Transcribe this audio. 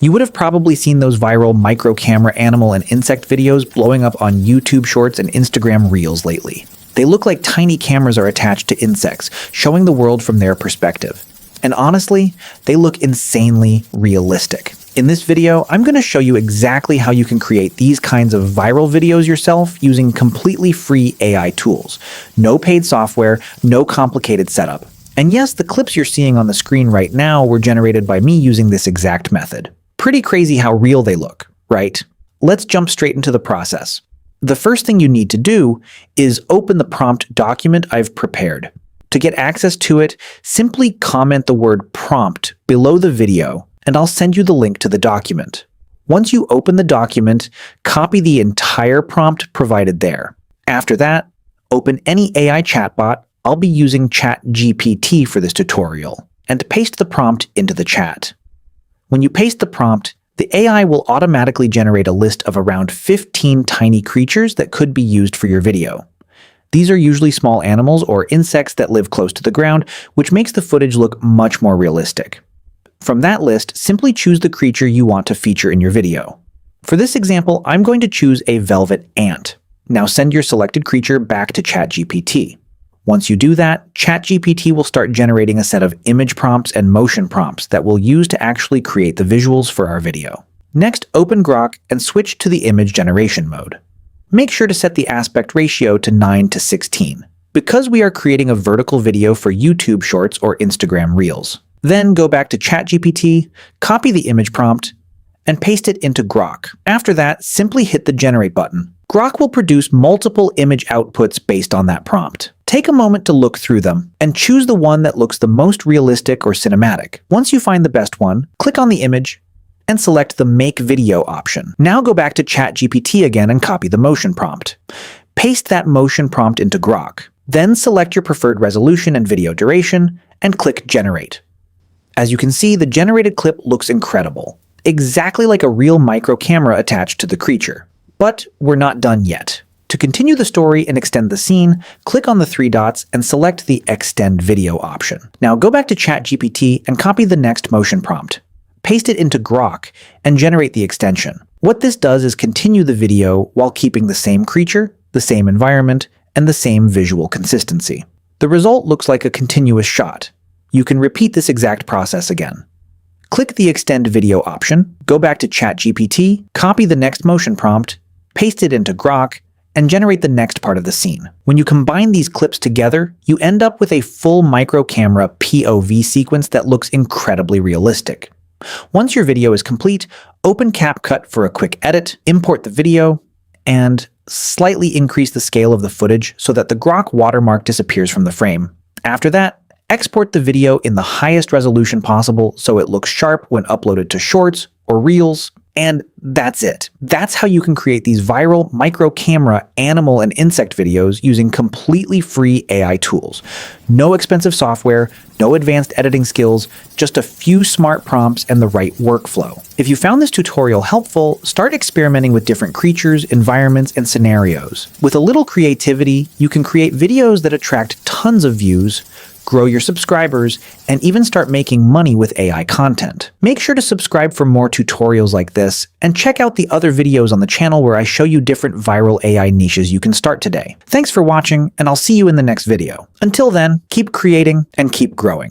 You would have probably seen those viral micro camera animal and insect videos blowing up on YouTube Shorts and Instagram Reels lately. They look like tiny cameras are attached to insects, showing the world from their perspective. And honestly, they look insanely realistic. In this video, I'm going to show you exactly how you can create these kinds of viral videos yourself using completely free AI tools. No paid software, no complicated setup. And yes, the clips you're seeing on the screen right now were generated by me using this exact method. Pretty crazy how real they look, right? Let's jump straight into the process. The first thing you need to do is open the prompt document I've prepared. To get access to it, simply comment the word prompt below the video, and I'll send you the link to the document. Once you open the document, copy the entire prompt provided there. After that, open any AI chatbot. I'll be using ChatGPT for this tutorial, and paste the prompt into the chat. When you paste the prompt, the AI will automatically generate a list of around 15 tiny creatures that could be used for your video. These are usually small animals or insects that live close to the ground, which makes the footage look much more realistic. From that list, simply choose the creature you want to feature in your video. For this example, I'm going to choose a velvet ant. Now send your selected creature back to ChatGPT. Once you do that, ChatGPT will start generating a set of image prompts and motion prompts that we'll use to actually create the visuals for our video. Next, open Grok and switch to the image generation mode. Make sure to set the aspect ratio to 9:16, because we are creating a vertical video for YouTube Shorts or Instagram Reels. Then go back to ChatGPT, copy the image prompt, and paste it into Grok. After that, simply hit the Generate button. Grok will produce multiple image outputs based on that prompt. Take a moment to look through them, and choose the one that looks the most realistic or cinematic. Once you find the best one, click on the image, and select the Make Video option. Now go back to ChatGPT again and copy the motion prompt. Paste that motion prompt into Grok. Then select your preferred resolution and video duration, and click Generate. As you can see, the generated clip looks incredible, exactly like a real micro camera attached to the creature. But we're not done yet. To continue the story and extend the scene, click on the three dots and select the Extend Video option. Now go back to ChatGPT and copy the next motion prompt. Paste it into Grok and generate the extension. What this does is continue the video while keeping the same creature, the same environment, and the same visual consistency. The result looks like a continuous shot. You can repeat this exact process again. Click the Extend Video option, go back to ChatGPT, copy the next motion prompt, paste it into Grok, and generate the next part of the scene. When you combine these clips together, you end up with a full micro camera POV sequence that looks incredibly realistic. Once your video is complete, open CapCut for a quick edit, import the video, and slightly increase the scale of the footage so that the Grok watermark disappears from the frame. After that, export the video in the highest resolution possible so it looks sharp when uploaded to Shorts or Reels, and that's it. That's how you can create these viral micro camera animal and insect videos using completely free AI tools. No expensive software, no advanced editing skills, just a few smart prompts and the right workflow. If you found this tutorial helpful, start experimenting with different creatures, environments, and scenarios. With a little creativity, you can create videos that attract tons of views, grow your subscribers, and even start making money with AI content. Make sure to subscribe for more tutorials like this, and check out the other videos on the channel where I show you different viral AI niches you can start today. Thanks for watching, and I'll see you in the next video. Until then, keep creating and keep growing.